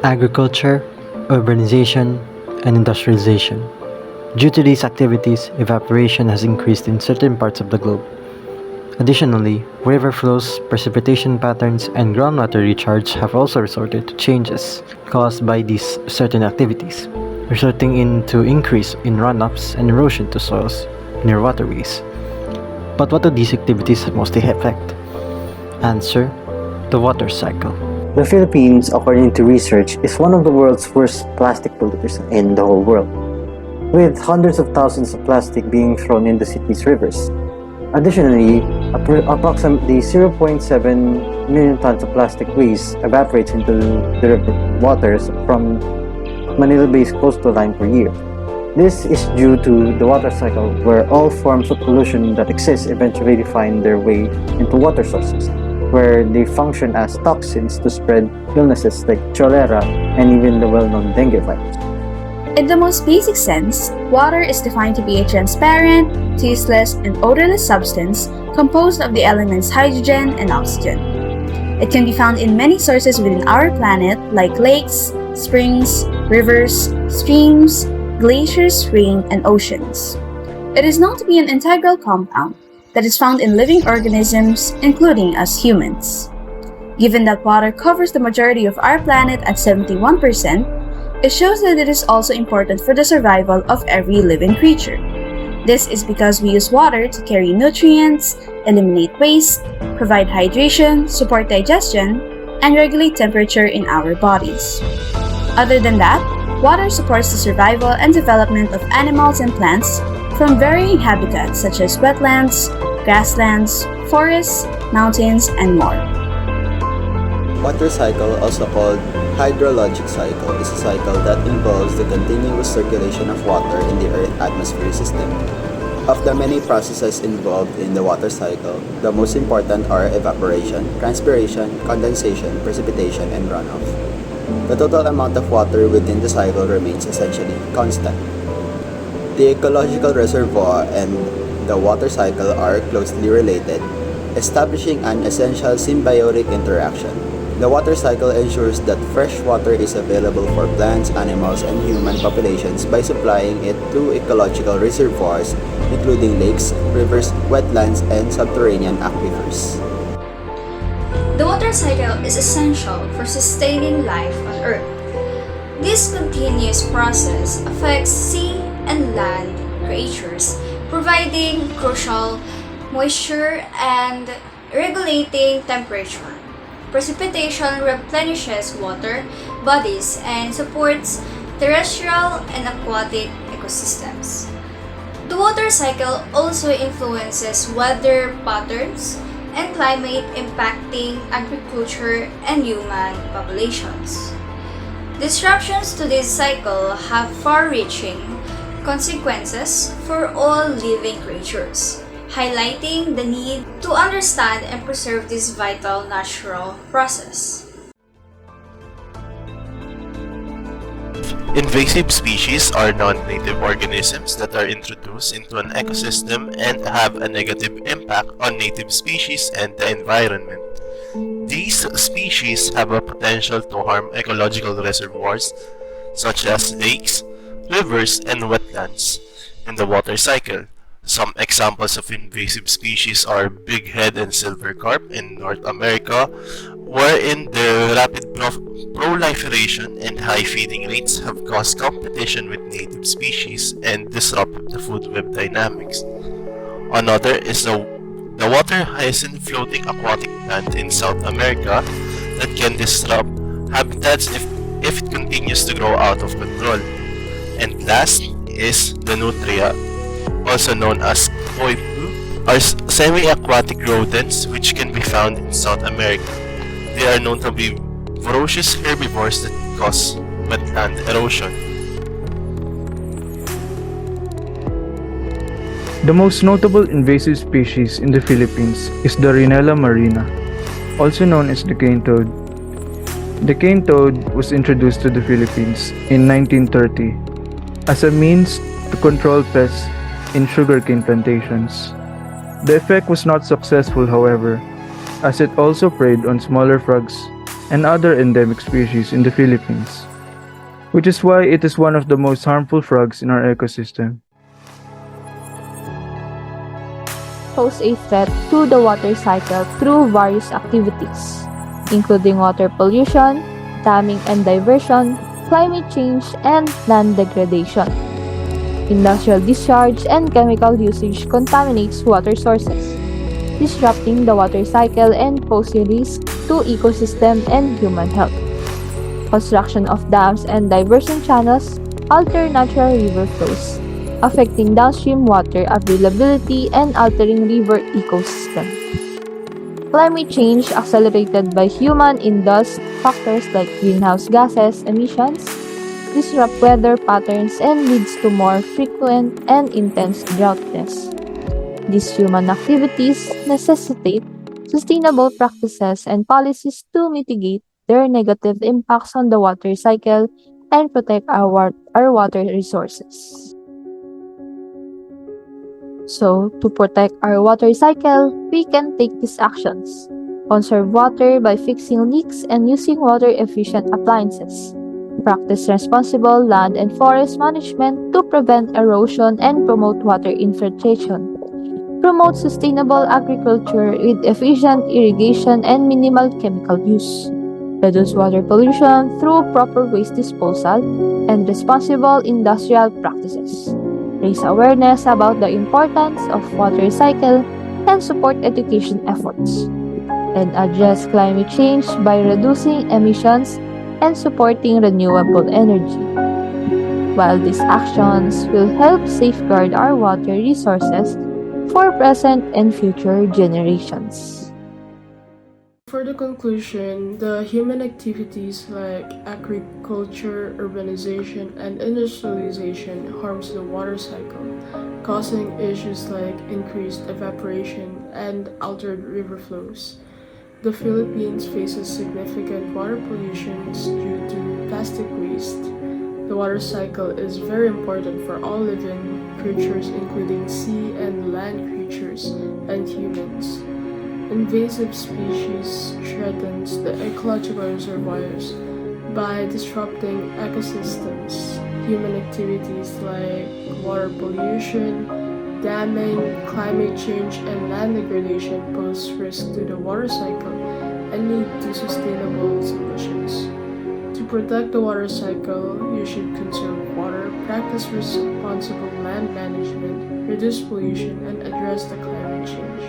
Agriculture, urbanization, and industrialization. Due to these activities, evaporation has increased in certain parts of the globe. Additionally, river flows, precipitation patterns, and groundwater recharge have also resorted to changes caused by these certain activities, resulting into increase in runoffs and erosion to soils near waterways. But what do these activities mostly affect? Answer: the water cycle. The Philippines, according to research, is one of the world's worst plastic polluters in the whole world, with hundreds of thousands of plastic being thrown in the city's rivers. Additionally, approximately 0.7 million tons of plastic waste evaporates into the river waters from Manila-based coastal line per year. This is due to the water cycle, where all forms of pollution that exist eventually find their way into water sources, where they function as toxins to spread illnesses like cholera and even the well-known dengue virus. In the most basic sense, water is defined to be a transparent, tasteless, and odorless substance composed of the elements hydrogen and oxygen. It can be found in many sources within our planet like lakes, springs, rivers, streams, glaciers, rain, and oceans. It is known to be an integral compound that is found in living organisms, including us humans. Given that water covers the majority of our planet at 71%, it shows that it is also important for the survival of every living creature. This is because we use water to carry nutrients, eliminate waste, provide hydration, support digestion, and regulate temperature in our bodies. Other than that, water supports the survival and development of animals and plants from varying habitats such as wetlands, grasslands, forests, mountains, and more. Water cycle, also called hydrologic cycle, is a cycle that involves the continuous circulation of water in the Earth's atmosphere system. Of the many processes involved in the water cycle, the most important are evaporation, transpiration, condensation, precipitation, and runoff. The total amount of water within the cycle remains essentially constant. The ecological reservoir and the water cycle are closely related, establishing an essential symbiotic interaction. The water cycle ensures that fresh water is available for plants, animals, and human populations by supplying it to ecological reservoirs, including lakes, rivers, wetlands, and subterranean aquifers. The water cycle is essential for sustaining life on Earth. This continuous process affects sea and land creatures, providing crucial moisture and regulating temperature. Precipitation replenishes water bodies and supports terrestrial and aquatic ecosystems. The water cycle also influences weather patterns and climate, impacting agriculture and human populations. Disruptions to this cycle have far-reaching consequences for all living creatures, highlighting the need to understand and preserve this vital natural process. Invasive species are non-native organisms that are introduced into an ecosystem and have a negative impact on native species and the environment. These species have a potential to harm ecological reservoirs such as lakes, rivers, and wetlands in the water cycle. Some examples of invasive species are bighead and silver carp in North America, wherein their rapid proliferation and high feeding rates have caused competition with native species and disrupted the food web dynamics. Another is the water hyacinth floating aquatic plant in South America that can disrupt habitats if it continues to grow out of control. And last is the nutria, also known as koipu, are semi-aquatic rodents which can be found in South America. They are known to be voracious herbivores that cause wetland erosion. The most notable invasive species in the Philippines is the Rhinella marina, also known as the cane toad. The cane toad was introduced to the Philippines in 1930 as a means to control pests in sugarcane plantations. The effect was not successful, however, as it also preyed on smaller frogs and other endemic species in the Philippines, which is why it is one of the most harmful frogs in our ecosystem. Pose a threat to the water cycle through various activities, including water pollution, damming and diversion, climate change, and land degradation. Industrial discharge and chemical usage contaminates water sources, disrupting the water cycle and posing risk to ecosystem and human health. Construction of dams and diversion channels alter natural river flows, affecting downstream water availability and altering river ecosystem. Climate change accelerated by human-induced factors like greenhouse gases emissions disrupt weather patterns and leads to more frequent and intense droughtness. These human activities necessitate sustainable practices and policies to mitigate their negative impacts on the water cycle and protect our water resources. So, to protect our water cycle, we can take these actions. Conserve water by fixing leaks and using water-efficient appliances. Practice responsible land and forest management to prevent erosion and promote water infiltration. Promote sustainable agriculture with efficient irrigation and minimal chemical use. Reduce water pollution through proper waste disposal and responsible industrial practices. Raise awareness about the importance of water cycle and support education efforts. And address climate change by reducing emissions and supporting renewable energy. While these actions will help safeguard our water resources for present and future generations. For the conclusion, the human activities like agriculture, urbanization, and industrialization harms the water cycle, causing issues like increased evaporation and altered river flows. The Philippines faces significant water pollution due to plastic waste. The water cycle is very important for all living creatures, including sea and land creatures and humans. Invasive species threatens the ecological reservoirs by disrupting ecosystems. Human activities like water pollution, damming, climate change, and land degradation pose risk to the water cycle and lead to sustainable solutions. To protect the water cycle, you should conserve water, practice responsible land management, reduce pollution, and address the climate change.